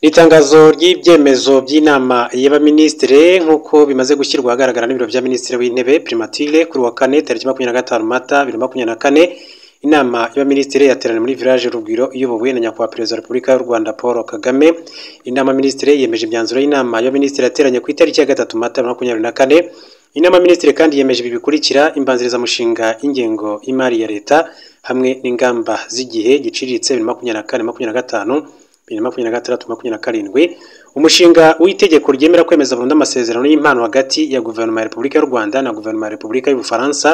Itangazo ry'ibyemezo by'inama y'abaminisitiri nk'uko bimaze gushyirwa ahagaragara n'ibiro bya Minisitiri w'Intebe primature kuri wa kane tariki 25 Mata 2024 inama y'abaminisitiri yateranye muri village Rugwiro iyobowe na nyakubahwa Perezida wa Repubulika y'u Rwanda Paul Kagame. Inama y'abaminisitiri yemeje imyanzuro y'inama y'abaminisitiri yateranye ku itariki ya 3 Mata 2024. Inama y'abaminisitiri kandi yemeje ibi bikurikira: imbanzirizamushinga y'ingengo y'imari ya leta hamwe n'ingamba z'igihe giciriritse 2024-2025 2026-2027, umushinga w'itegeko ryemera kwemeza burundu amasezerano y'impano hagati ya Guverinoma ya Repubulika y'u Rwanda na Guverinoma ya Repubulika y'Ubufaransa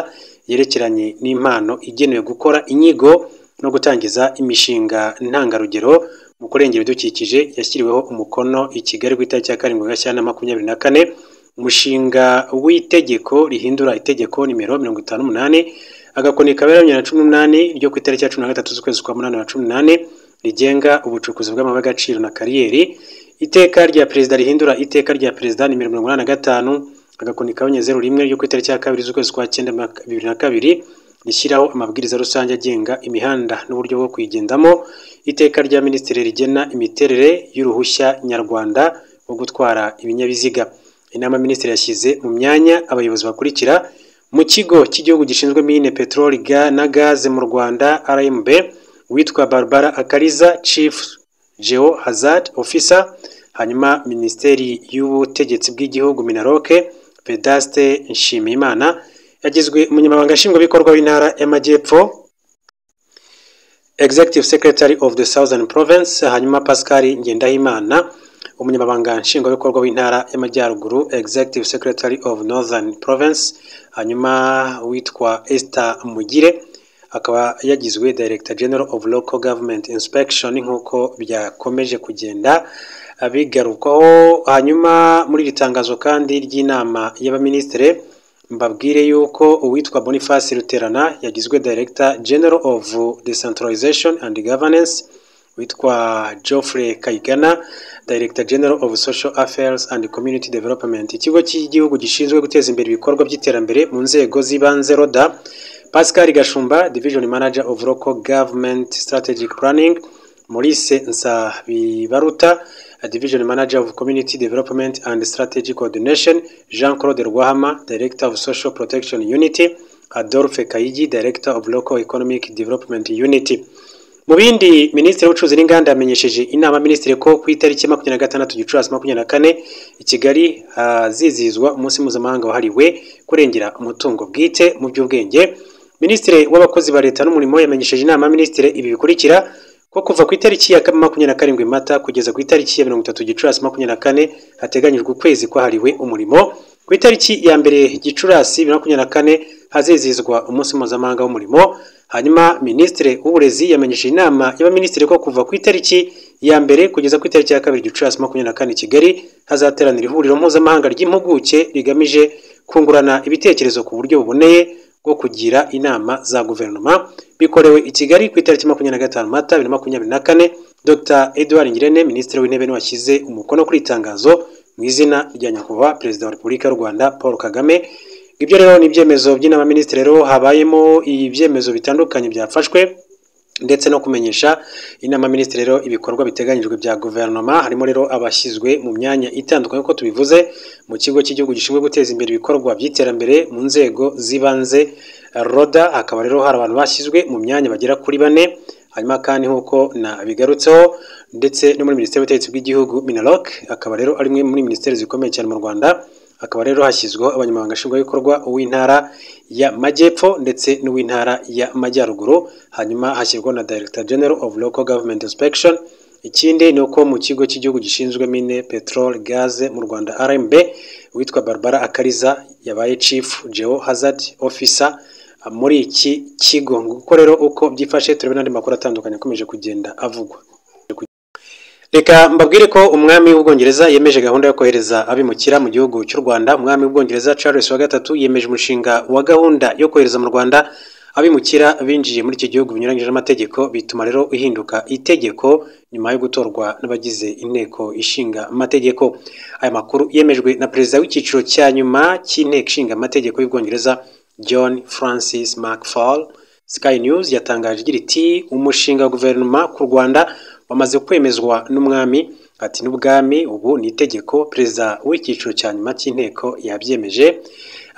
yerekeranye n'impano igenewe gukora inyigo no gutangiza imishinga ntangarugero mu kurengera ibidukikije yashyiriweho umukono i Kigali ku itariki ya 7 Gashyantare 2024. Umushinga w'itegeko rihindura itegeko nimero 58 agakoni kabera 2018 ryo ku itariki ya 13 z'ukwezi kwa 8 2018 rigenga ubucukuzi bw'amabuye y'agaciro na kariyeri. Iteka rya Perezida rihindura iteka rya Perezida nimero 85 agakoni kabonye 01 ryo ku itariki ya 2 z'ukwezi kwa 9 2022 rishyiraho amabwiriza rusange agenga imihanda n'uburyo bwo kuyigendamo. Iteka rya Minisitiri rigena imiterere y'uruhushya nyarwanda wo gutwara ibinyabiziga. Inama Minisitiri yashyize mu myanya abayobozi bakurikira: mu kigo cy'igihugu gishinzwe mine petroli na gaze mu Rwanda RMB witwa Barbara Akariza Chief Geo Hazard Officer. Hanyuma Minisiteri y'ubutegetsi bw'igihugu Minaroke Vedaste Nshimiyimana yagizwe umunyamabanga nshingwabikorwa w'intara y'Amajyepfo Executive Secretary of the Southern Province. Hanyuma Pascal Ngendahimana umunyamabanga nshingwabikorwa w'intara y'Amajyaruguru Executive Secretary of Northern Province. Hanyuma witwa Esther Mugire akaba yagizwe Director General of Local Government Inspection nk'uko byakomeje kugenda abigarukaho. Hanyuma muri ritangazo kandi ry'inama y'abaminisitiri mbabwire yuko uwitwa Boniface Ruterana yagizwe Director General of Decentralization and Governance, witwa Geoffrey Kayigana Director General of Social Affairs and Community Development, ikigo cy'igihugu gishinzwe guteza imbere ibikorwa by'iterambere mu nzego z'ibanze RODA. Pascal Gashumba Division Manager of Local Government Strategic Planning. Maurice Nsabibaruta Division Manager of Community Development and Strategic Coordination. Jean-Claude Rwahama Director of Social Protection Unity. Adolphe Kayigi Director of Local Economic Development Unity. Mu bindi, Minisitiri w'Ubucuruzi n'Inganda yamenyesheje inama Minisitiri ko ku itariki 26 Gicurasi 2024 i Kigali hazizihizwa umunsi mpuzamahanga wahariwe kurengera umutungo bwite mu by'ubwenge. Minisitiri w'abakozi ba leta n'umurimo yamenyesheje inama Minisitiri ibi bikurikira: ko kuva ku itariki ya 27 Mata kugeza ku itariki ya 30 Gicurasi 2024 hateganyijwe ukwezi kwahariwe umurimo. Ku itariki ya 1 Gicurasi 2024 hazizihizwa umunsi mpuzamahanga w'umurimo. Hanyuma Minisitiri w'Uburezi yamenyesheje inama y'abaminisitiri ko kuva ku itariki ya 1 kugeza ku itariki ya 2 Gicurasi 2024 Kigali hazateranira ihuriro mpuzamahanga ry'impuguke rigamije kungurana ibitekerezo ku buryo buboneye bwo kugira inama za guverinoma. Bikorewe i Kigali ku itariki 25 Mata 2024. Dr Edouard Ngirente Minisitiri w'Intebe niwe washyize umukono kuri itangazo mu izina rya nyakubahwa Perezida wa Repubulika y'u Rwanda Paul Kagame. Ibyo rero ni ibyemezo by'inama Minisitiri rero habayemo ibyemezo bitandukanye byafashwe ndetse no kumenyesha inama Minisitiri rero ibikorwa biteganyijwe bya guverinoma. Harimo rero abashyizwe mu myanya itandukanye uko tubivuze mu kigo cy'igihugu gishinzwe guteza imbere ibikorwa by'iterambere mu nzego z'ibanze RODA. Akaba rero hari abantu bashyizwe mu myanya bagera kuri 4. Hanyuma kandi nk'uko nabigarutseho ndetse no muri Minisiteri y'Ubutegetsi bw'igihugu Minaroke akaba rero ari imwe muri minisiteri zikomeye cyane mu Rwanda. Akaba rero hashyizweho abanyamabanga nshingwabikorwa uw'intara y'Amajyepfo ndetse n'uw'intara y'Amajyaruguru. Hanyuma hashyirwaho na Director General of Local Government Inspection. Ikindi ni uko mu kigo cy'igihugu gishinzwe mine petrol gaze mu Rwanda RMB witwa Barbara Akariza yabaye Chief Geo Hazard Officer muri iki kigo. Nguko rero uko byifashe, turebe n'andi makuru atandukanye akomeje kugenda avugwa. Reka mbabwire ko umwami w'Ubwongereza yemeje gahunda yo kohereza abimukira mu gihugu cy'u Rwanda. Umwami w'Ubwongereza Charles wa gatatu yemeje umushinga wa gahunda yo kohereza mu Rwanda abimukira binjiye muri iki gihugu binyuranyije n'amategeko, bituma rero ihinduka itegeko nyuma yo gutorwa n'abagize inteko ishinga amategeko. Aya makuru yemejwe na perezida w'icyiciro cya nyuma cy'inteko ishinga amategeko y'Ubwongereza John Francis McFall. Sky News yatangaje igira iti umushinga wa guverinoma ku Rwanda wamaze kwemezwa n'umwami ati n'ubwami ubu ni itegeko. Perezida w'icyiciro cya nyuma cy'inteko yabyemeje.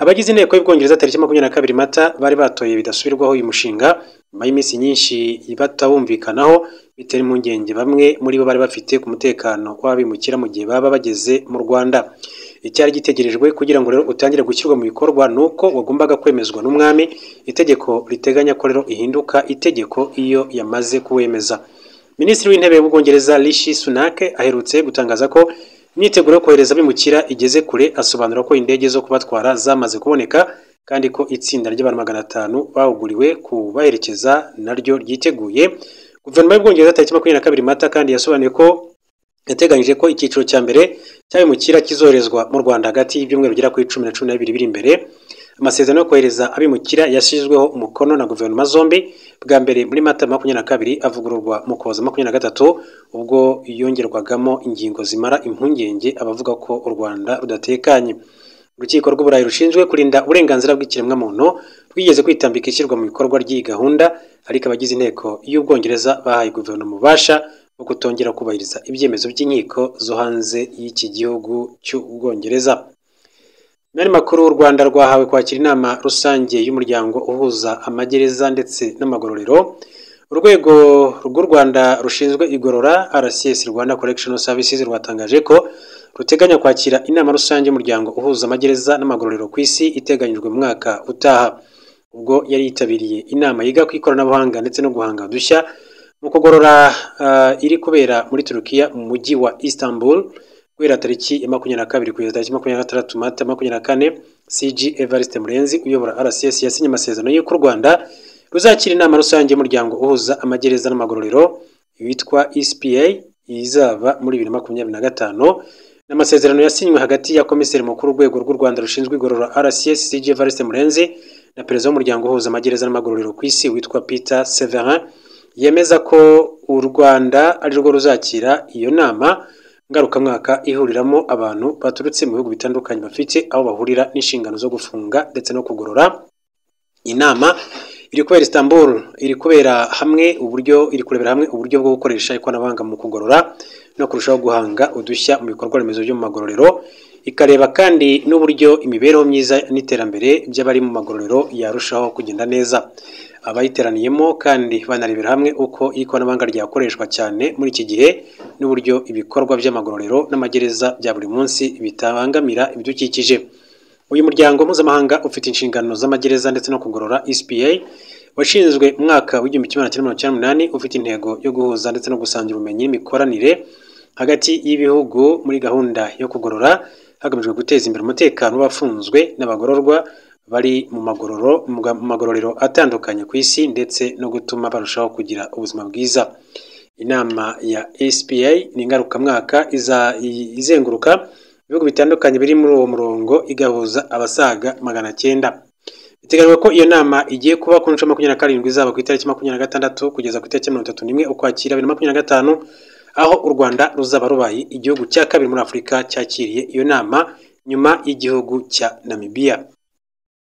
Abagize inteko y'Ubwongereza tariki 22 Mata bari batoye bidasubirwaho uyu mushinga nyuma y'iminsi nyinshi batawumvikanaho, bitera impungenge bamwe muri bo bari bafite ku mutekano w'abimukira mu gihe baba bageze mu Rwanda. Icyari gitegerejwe kugira ngo rero utangire gushyirwa mu bikorwa nuko wagombaga kwemezwa n'umwami. Itegeko riteganya ko rero ihinduka itegeko iyo yamaze kuwemeza. Minisitiri w'intebe w'Ubwongereza Rishi Sunak aherutse gutangaza ko imyiteguro yo kohereza abimukira igeze kure, asobanura ko indege zo kubatwara zamaze kuboneka kandi ko itsinda ry'abantu 500 bahuguriwe kubaherekeza naryo ryiteguye. Guverinoma y'Ubwongereza tariki 22 Mata kandi yasobanuye ko yateganyije ko icyiciro cya mbere cy'abimukira kizoherezwa mu Rwanda hagati y'ibyumweru bigera kuri 10 na 12 biri imbere. Amasezerano yo kohereza abimukira yashyizweho umukono na guverinoma zombi bwa mbere muri Mata 22, avugururwa mu Ukuboza 23 ubwo yongerwagamo ingingo zimara impungenge abavuga ko u Rwanda rudatekanye. Urukiko rw'Uburayi rushinzwe kurinda uburenganzira bw'ikiremwamuntu rwigeze kwitambika ishyirwa mu bikorwa ry'iyi gahunda, ariko abagize inteko y'Ubwongereza bahaye guverinoma ububasha bwo kutongera kubahiriza ibyemezo by'inkiko zo hanze y'iki gihugu cy'Ubwongereza. Nari makuru, u Rwanda rwahawe kwakira inama rusange y'umuryango uhuza amagereza ndetse n'amagororero. Urwego rw'u Rwanda rushinzwe igorora RCS Rwanda Correctional Services rwatangaje ko ruteganya kwakira inama rusange y'umuryango uhuza amagereza n'amagororero ku isi iteganyijwe mu mwaka utaha, ubwo yari yitabiriye inama yiga ku ikoranabuhanga ndetse no guhanga udushya mu kugorora iri kubera muri Turukiya mu mujyi wa Istanbul guhera tariki ya 22 kugeza tariki 26 Mata 2024. CG Evariste Murenzi uyobora RCS yasinye amasezerano y'uko u Rwanda ruzakira inama rusange y'umuryango uhuza amagereza n'amagororero witwa ECPA izaba muri 2025. N'amasezerano yasinywe hagati ya komiseri mukuru w'urwego rw'u Rwanda rushinzwe igorora RCS CG Evariste Murenzi na perezida w'umuryango uhuza amagereza n'amagororero ku isi witwa Peter Severin, yemeza ko u Rwanda ari rwo ruzakira iyo nama ngarukamwaka ihuriramo abantu baturutse mu bihugu bitandukanye bafite aho bahurira n'inshingano zo gufunga ndetse no kugorora. Inama iri kubera Istanbul, iri kurebera hamwe uburyo bwo gukoresha ikoranabuhanga mu kugorora no kurushaho guhanga udushya mu bikorwa remezo byo mu magororero, ikareba kandi n'uburyo imibereho myiza n'iterambere by'abari mu magororero yarushaho kugenda neza. Abayiteraniyemo kandi banarebera hamwe uko ikoranabuhanga ryakoreshwa cyane muri iki gihe n'uburyo ibikorwa by'amagororero n'amagereza bya buri munsi bitabangamira ibidukikije. Uyu muryango mpuzamahanga ufite inshingano z'amagereza ndetse no kugorora ECPA washinzwe mu mwaka w'1998, ufite intego yo guhuza ndetse no gusangira ubumenyi n'imikoranire hagati y'ibihugu muri gahunda yo kugorora hagamijwe guteza imbere umutekano w'abafunzwe n'abagororwa bari mu magororero atandukanye ku isi ndetse no gutuma barushaho kugira ubuzima bwiza. Inama ya ECPA ni ngarukamwaka izenguruka ibihugu bitandukanye biri muri uwo murongo igahuza abasaga 900. Biteganywa ko iyo nama igiye kuba ku nshuro 27 izaba ku itariki 26 kugeza ku itariki 31 Ukwakira 2025, aho u Rwanda ruzaba rubaye igihugu cya kabiri muri Afurika cyakiriye iyo nama nyuma y'igihugu cya Namibia.